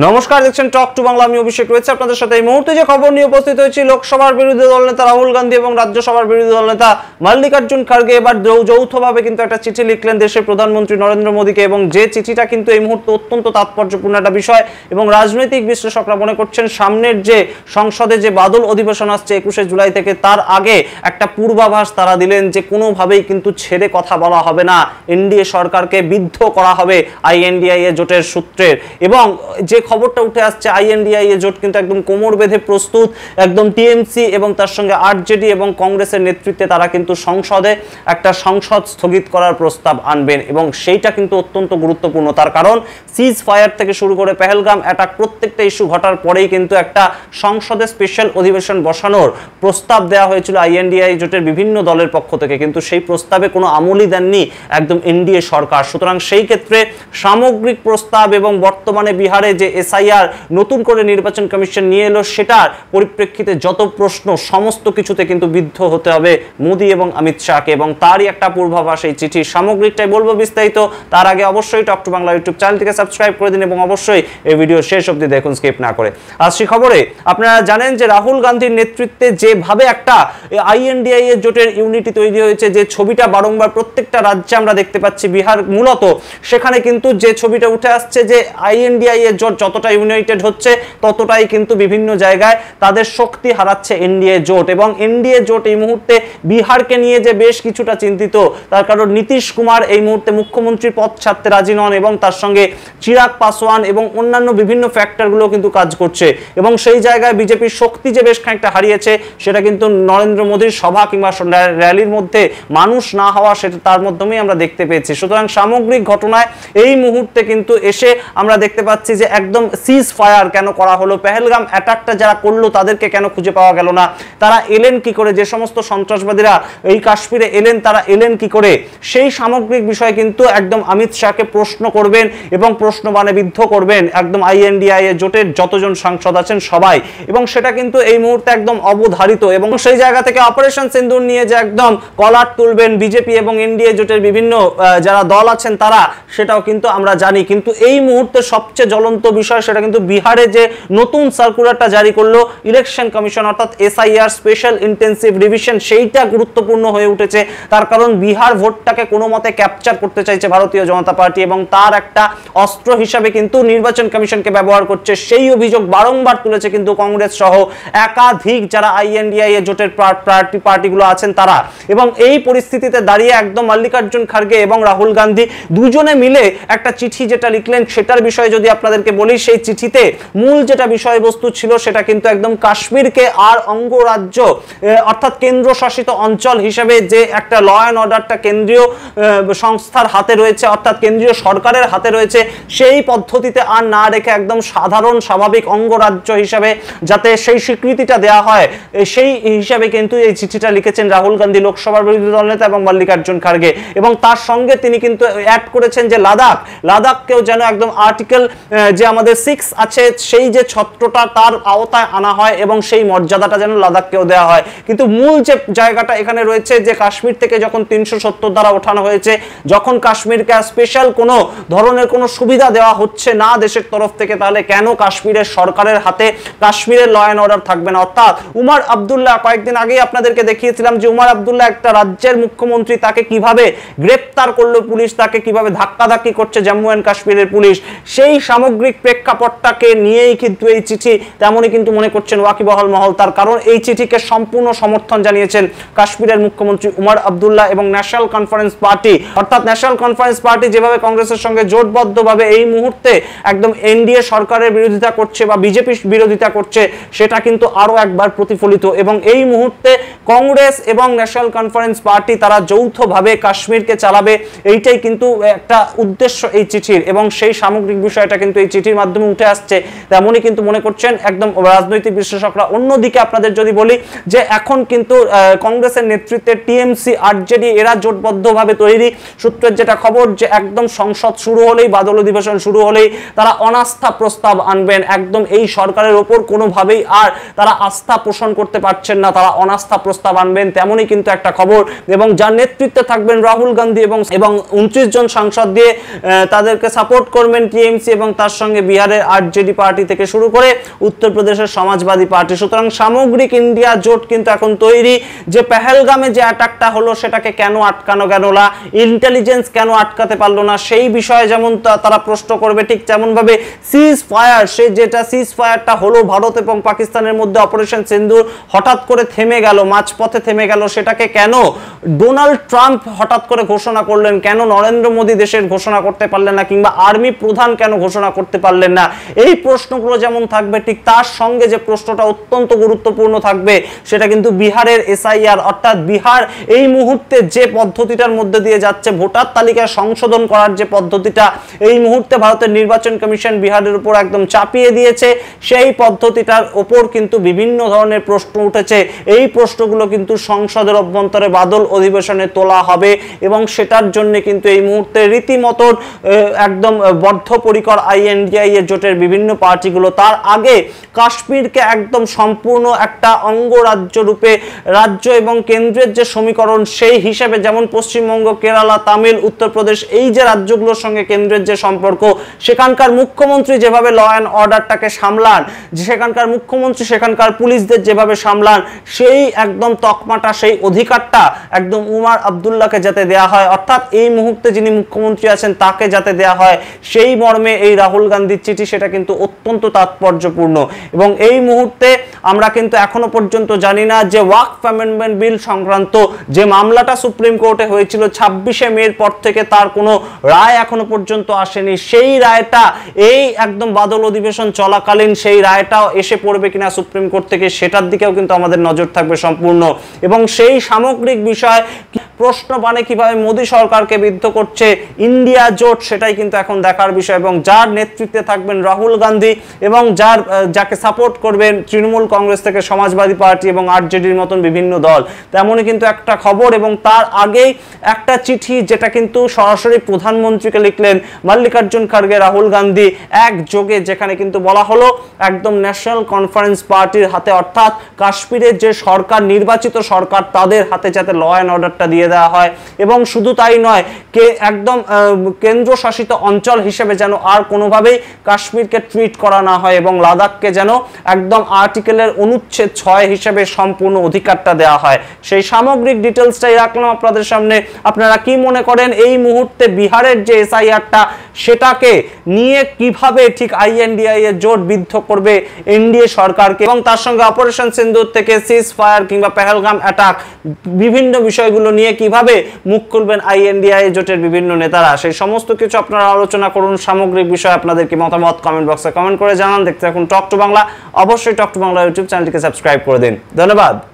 নমস্কার, দেখছেন talk to Bangla. আমি অভিষেক রয়েছে আপনাদের সাথে। এই মুহূর্তে যে খবর নিয়ে উপস্থিত হয়েছি, লোকসভার বিরোধী দলনেতা রাহুল গান্ধী এবং রাজ্যসভার বিরোধী দলনেতা মল্লিকার্জুন খার্গে এবার যৌথভাবে কিন্তু একটা চিঠি লিখলেন দেশের প্রধানমন্ত্রী নরেন্দ্র মোদীকে, এবং যে চিঠিটা কিন্তু এই মুহূর্তে অত্যন্ত তাৎপর্যপূর্ণ একটা বিষয়। এবং রাজনৈতিক বিশ্লেষকরা মনে করছেন সামনের যে সংসদে যে বাদল অধিবেশন আসছে 21শে জুলাই থেকে, তার আগে একটা পূর্বাভাস তারা দিলেন যে কোনোভাবেই কিন্তু ছেড়ে কথা বলা হবে না, এনডিএ সরকারকে বিদ্ধ করা হবে আইএনডিআইএ জোটের সূত্রের। এবং যে খবরটা উঠে আসছে, আইএনডিআইএ জোট কিন্তু একদম কোমর বেঁধে প্রস্তুত, একদম টিএমসি এবং তার সঙ্গে আরজেডি এবং কংগ্রেসের নেতৃত্বে তারা কিন্তু সংসদে একটা সংসদ স্থগিত করার প্রস্তাব আনবেন, এবং সেইটা কিন্তু অত্যন্ত গুরুত্বপূর্ণ। তার কারণ সিজ ফায়ার থেকে শুরু করে পেহেলগাম অ্যাটাক প্রত্যেকটা ইস্যু ঘটার পরেই কিন্তু একটা সংসদে স্পেশাল অধিবেশন বসানোর প্রস্তাব দেওয়া হয়েছিল আইএনডিআই জোটের বিভিন্ন দলের পক্ষ থেকে, কিন্তু সেই প্রস্তাবে কোনো আমলই দেননি একদম এনডিএ সরকার। সুতরাং সেই ক্ষেত্রে সামগ্রিক প্রস্তাব এবং বর্তমানে বিহারে যে এসআইআর নতুন করে নির্বাচন কমিশন নিয়ে এলো, সেটার পরিপ্রেক্ষিতে যত প্রশ্ন সমস্ত কিছুতে কিন্তু বিদ্ধ হতে হবে মোদী এবং অমিত শাহকে, এবং তারই একটা পূর্বাভাস এই চিঠি। সামগ্রিকটাই বলবো বিস্তারিত, তার আগে অবশ্যই টক টু বাংলা ইউটিউব চ্যানেলটিকে সাবস্ক্রাইব করে দিন এবং অবশ্যই এই ভিডিও শেষ অবধি দেখুন, স্কিপ না করে। আসছি খবরে। আপনারা জানেন যে রাহুল গান্ধীর নেতৃত্বে যেভাবে একটা আইএনডিআইএ জোটের ইউনিটি তৈরি হয়েছে, যে ছবিটা বারংবার প্রত্যেকটা রাজ্যে আমরা দেখতে পাচ্ছি, বিহার মূলত, সেখানে কিন্তু যে ছবিটা উঠে আসছে যে আইএনডিআইএ জোট যতটা ইউনাইটেড হচ্ছে ততটাই কিন্তু বিভিন্ন জায়গায় তাদের শক্তি হারাচ্ছে এনডিএ জোট। এবং এনডিএ জোট এই মুহূর্তে বিহারকে নিয়ে যে বেশ কিছুটা চিন্তিত, তার কারণ নীতিশ কুমার এই মুহূর্তে মুখ্যমন্ত্রীর পদ ছাড়তে রাজি নন, এবং তার সঙ্গে চিরাগ পাসওয়ান এবং অন্যান্য বিভিন্ন ফ্যাক্টরগুলো কিন্তু কাজ করছে, এবং সেই জায়গায় বিজেপির শক্তি যে বেশ খানিকটা হারিয়েছে, সেটা কিন্তু নরেন্দ্র মোদীর সভা কিংবা র্যালির মধ্যে মানুষ না হওয়া, সেটা তার মাধ্যমেই আমরা দেখতে পেয়েছি। সুতরাং সামগ্রিক ঘটনায় এই মুহূর্তে কিন্তু এসে আমরা দেখতে পাচ্ছি যে একদম সিজ ফায়ার কেন করা হলো, পেহেলগাম অ্যাটাকটা যারা করলো তাদেরকে কেন খুঁজে পাওয়া গেল না, তারা এলেন কি করে, যে সমস্ত সন্ত্রাসবাদীরা এই কাশ্মীরে এলেন তারা এলেন কি করে, সেই সামগ্রিক বিষয় কিন্তু একদম অমিত শাহকে প্রশ্ন করবেন এবং প্রশ্নবাণে বিদ্ধ করবেন একদম আইএনডিআইএ জোটের যতজন সাংসদ আছেন সবাই, এবং সেটা কিন্তু এই মুহূর্তে একদম অবধারিত। এবং সেই জায়গা থেকে অপারেশন সিন্দুর নিয়ে যে একদম কলার তুলবেন বিজেপি এবং এনডিএ জোটের বিভিন্ন যারা দল আছেন তারা, সেটাও কিন্তু আমরা জানি। কিন্তু এই মুহূর্তে সবচেয়ে জ্বলন্ত বিষয় সেটা কিন্তু বিহারে যে নতুন সার্কুলারটা জারি করলো ইলেকশন কমিশন, অর্থাৎ এসআইআর স্পেশাল ইন্টেন্সিভ রিভিশন, সেইটা গুরুত্বপূর্ণ হয়ে উঠেছে। তার কারণ বিহার ভোটটাকে কোনো মতে ক্যাপচার করতে চাইছে ভারতীয় জনতা পার্টি, এবং তার একটা অস্ত্র হিসাবে কিন্তু নির্বাচন কমিশনকে ব্যবহার করছে। সেই অভিযোগ বারংবার তুলেছে কিন্তু কংগ্রেস সহ একাধিক যারা আইএনডিআইএ জোটের পার্টিগুলো আছেন তারা। এবং এই পরিস্থিতিতে দাঁড়িয়ে একদম মল্লিকার্জুন খার্গে এবং রাহুল গান্ধী দুজনে মিলে একটা চিঠি যেটা লিখলেন, সেটার বিষয়ে যদি আপনাদেরকে বলি, সেই চিঠিতে মূল যেটা বিষয়বস্তু ছিল সেটা কিন্তু একদম কাশ্মীরকে আর অঙ্গরাজ্য অর্থাৎ কেন্দ্রশাসিত অঞ্চল হিসেবে যে একটা ল অ্যান্ড অর্ডারটা কেন্দ্রীয় সংস্থার হাতে রয়েছে, অর্থাৎ কেন্দ্রীয় সরকারের হাতে রয়েছে, সেই পদ্ধতিতে আর না রেখে একদম সাধারণ স্বাভাবিক অঙ্গরাজ্য হিসাবে যাতে সেই স্বীকৃতিটা দেওয়া হয়, সেই হিসাবে কিন্তু এই চিঠিটা লিখেছেন রাহুল গান্ধী, লোকসভার বিরোধী দলনেতা, এবং মল্লিকার্জুন খার্গে। এবং তার সঙ্গে তিনি কিন্তু অ্যাড করেছেন যে লাদাখকেও যেন একদম আর্টিকেল যে আমাদের 6 আছে সেই যে ছত্রটা তার আওতায় আনা হয়, এবং সেই মর্যাদাটা যেন লাদাখকেও দেওয়া হয়। কিন্তু মূল যে জায়গাটা এখানে রয়েছে, যে কাশ্মীর থেকে যখন 370 ধারা ওঠানো হয়েছে, যখন কাশ্মীরকে স্পেশাল কোনো ধরনের কোনো সুবিধা দেওয়া হচ্ছে না দেশের তরফ থেকে, তাহলে কেন কাশ্মীরের সরকারের হাতে কাশ্মীরের ল অ্যান্ড অর্ডার থাকবে না? অর্থাৎ উমর আব্দুল্লাহ, কয়েকদিন আগেই আপনাদেরকে দেখিয়েছিলাম যে উমর আব্দুল্লাহ একটা রাজ্যের মুখ্যমন্ত্রী, তাকে কিভাবে গ্রেপ্তার করলো পুলিশ, তাকে কিভাবে ধাক্কাধাক্কি করছে জম্মু অ্যান্ড কাশ্মীরের পুলিশ, সেই সামগ্রিক প্রেক্ষাপটটাকে নিয়েই কিন্তু এই চিঠি, তেমনই কিন্তু মনে করছেন ওয়াকিবহাল মহল। তার কারণ এই চিঠিকে সম্পূর্ণ সমর্থন জানিয়েছেন কাশ্মীরের মুখ্যমন্ত্রী উমর আব্দুল্লাহ এবং ন্যাশনাল কনফারেন্স পার্টি, অর্থাৎ ন্যাশনাল কনফারেন্স পার্টি যেভাবে কংগ্রেসের সঙ্গে জোটবদ্ধভাবে এই মুহূর্তে একদম এনডিএ সরকারের বিরোধিতা করছে বা বিজেপির বিরোধিতা করছে, সেটা কিন্তু আরো একবার প্রতিফলিত। এবং এই মুহূর্তে কংগ্রেস এবং ন্যাশনাল কনফারেন্স পার্টি তারা যৌথভাবে কাশ্মীরকে চালাবে, এইটাই কিন্তু একটা উদ্দেশ্য এই চিঠির, এবং সেই সামগ্রিক বিষয়টা কিন্তু এই চিঠির মাধ্যমে উঠে আসছে, তেমনই কিন্তু মনে করছেন একদম রাজনৈতিক বিশ্লেষকরা। অন্যদিকে আপনাদের যদি বলি যে এখন কিন্তু কংগ্রেসের নেতৃত্বে টিএমসি আরজেডি এরা জোটবদ্ধভাবে তৈরি। সূত্রের যেটা খবর যে একদম সংসদ শুরু হলেই, বাদল অধিবেশন শুরু হলেই তারা অনাস্থা প্রস্তাব আনবেন, একদম এই সরকারের ওপর কোনোভাবেই আর তারা আস্থা পোষণ করতে পারছেন না, তারা অনাস্থা প্রস্তাব আনবেন, তেমনই কিন্তু একটা খবর। এবং যার নেতৃত্বে থাকবেন রাহুল গান্ধী এবং 29 জন সাংসদ দিয়ে তাদেরকে সাপোর্ট করবেন টিএমসি এবং তার সঙ্গে বিহারের আরজেডি পার্টি থেকে শুরু করে উত্তরপ্রদেশের সমাজবাদী পার্টি। সুতরাং সামগ্রিক ইন্ডিয়া জোট কিন্তু এখন তৈরি যে পেহেলগামে যে অ্যাটাকটা হলো সেটাকে কেন আটকানো গেল না, ইন্টেলিজেন্স কেন আটকাতে পারলো না, সেই বিষয়ে যেমন তারা প্রশ্ন করবে, ঠিক তেমন ভাবে সিজ ফায়ার, সে যেটা সিজ ফায়ারটা হলো ভারত এবং পাকিস্তানের মধ্যে অপারেশন সিন্দুর হঠাৎ করে থেমে গেল, মাঝপথে থেমে গেল, সেটাকে কেন ডোনাল্ড ট্রাম্প হঠাৎ করে ঘোষণা করলেন, কেন নরেন্দ্র মোদী দেশের ঘোষণা করতে পারলেন না, কিংবা আর্মি প্রধান কেন ঘোষণা করতে পারলেন না, এই প্রশ্নগুলো যেমন থাকবে ঠিক তার সঙ্গে যে প্রশ্নটা অত্যন্ত গুরুত্বপূর্ণ থাকবে সেটা কিন্তু বিহারের এসআইআর, অর্থাৎ বিহার এই মুহূর্তে যে পদ্ধতিটার মধ্যে দিয়ে যাচ্ছে, ভোটার তালিকা সংশোধন করার যে পদ্ধতিটা এই মুহূর্তে ভারতের নির্বাচন কমিশন বিহারের উপর একদম চাপিয়ে দিয়েছে, সেই পদ্ধতিটার উপর কিন্তু বিভিন্ন ধরনের প্রশ্ন উঠেছে। এই প্রশ্নগুলো কিন্তু সংসদের অভ্যন্তরে বাদল অধিবেশনে তোলা হবে এবং সেটার জন্য কিন্তু এই মুহূর্তে রীতিমতো একদম বদ্ধপরিকর আইএনডিআই এর জোটের বিভিন্ন পার্টিগুলো। তার আগে কাশ্মীরকে একদম সম্পূর্ণ একটা অঙ্গরাজ্য রূপে রাজ্য এবং কেন্দ্রের যে সমীকরণ সেই হিসেবে, যেমন পশ্চিমবঙ্গ, কেরালা, তামিল, উত্তরপ্রদেশ, এই যে রাজ্যগুলোর সঙ্গে কেন্দ্রের যে সম্পর্ক, সেখানকার মুখ্যমন্ত্রী যেভাবে ল অ্যান্ড অর্ডারটাকে সামলান, যে সেখানকার মুখ্যমন্ত্রী সেখানকার পুলিশদের যেভাবে সামলান, সেই একদম তকমাটা, সেই অধিকারটা একদম উমার আব্দুল্লাহকে যাতে দেয়া হয়, অর্থাৎ এই মুহূর্তে যিনি মুখ্যমন্ত্রী আছেন তাকে যাতে দেয়া হয়, সেই মর্মে এই রাহুল গান্ধীর চিঠি, সেটা কিন্তু অত্যন্ত তাৎপর্যপূর্ণ। এবং এই মুহূর্তে আমরা কিন্তু এখনো পর্যন্ত জানি না যে ওয়াকফ অ্যামেন্ডমেন্ট বিল সংক্রান্ত যে মামলাটা সুপ্রিম কোর্টে হয়েছিল 26শে মের পর থেকে তার কোনো রায় এখনো পর্যন্ত আসেনি। সেই রায়টা এই একদম বাদল অধিবেশন চলাকালীন সেই রায়টাও এসে পড়বে কিনা সুপ্রিম কোর্ট থেকে, সেটার দিকেও কিন্তু আমাদের নজর থাকবে সম্পূর্ণ। এবং সেই সামগ্রিক বিষয় প্রশ্ন মানে কিভাবে মোদী সরকারকে বিদ্ধ করছে ইন্ডিয়া জোট, সেটাই কিন্তু এখন দেখার বিষয়। এবং যার নেতৃত্বে থাকবেন রাহুল গান্ধী এবং যাকে সাপোর্ট করবেন তৃণমূল কংগ্রেস থেকে সমাজবাদী পার্টি এবং আরজেডির মতন বিভিন্ন দল, তেমনই কিন্তু একটা খবর। এবং তার আগেই একটা চিঠি যেটা কিন্তু সরাসরি প্রধানমন্ত্রীকে লিখলেন মাল্লিকার্জুন খার্গে, রাহুল গান্ধী একযোগে, যেখানে কিন্তু বলা হলো একদম ন্যাশনাল কনফারেন্স পার্টির হাতে, অর্থাৎ কাশ্মীরের যে সরকার, নির্বাচিত সরকার, তাদের হাতে যাতে ল অ্যান্ড অর্ডারটা দিয়ে দেওয়া হয়। এবং শুধু তাই নয়, একদম কেন্দ্রশাসিত অঞ্চল হিসেবে যেন আর কোনোভাবেই কাশ্মীরকে ট্রিট করা না হয় এবং লাদাখকে যেন একদম আর্টিকেলের অনুচ্ছেদ 6 হিসেবে সম্পূর্ণ অধিকারটা দেওয়া হয়। সেই সামগ্রিক ডিটেলসটাই রাখলাম আপনাদের সামনে। আপনারা কি মনে করেন এই মুহূর্তে বিহারের যে এসআইআরটা, সেটাকে নিয়ে কিভাবে ঠিক আইএনডিআই এর জোট বিদ্ধ করবে এনডিএ সরকারকে, এবং তার সঙ্গে অপারেশন সিন্দুর থেকে সিজ ফায়ার কিংবা পেহেলগাম অ্যাটাক, বিভিন্ন বিষয়গুলো নিয়ে কিভাবে মুখ খুলবেন আইএনডিআই জোটের বিভিন্ন নেতারা, সেই সমস্ত কিছু আপনারা আলোচনা করুন। সামগ্রিক বিষয় আপনাদের কি মতামত কমেন্ট বক্সে কমেন্ট করে জানান। দেখতে থাকুন টক টু বাংলা। অবশ্যই টক টু বাংলা ইউটিউব চ্যানেলটিকে সাবস্ক্রাইব করে দিন। ধন্যবাদ।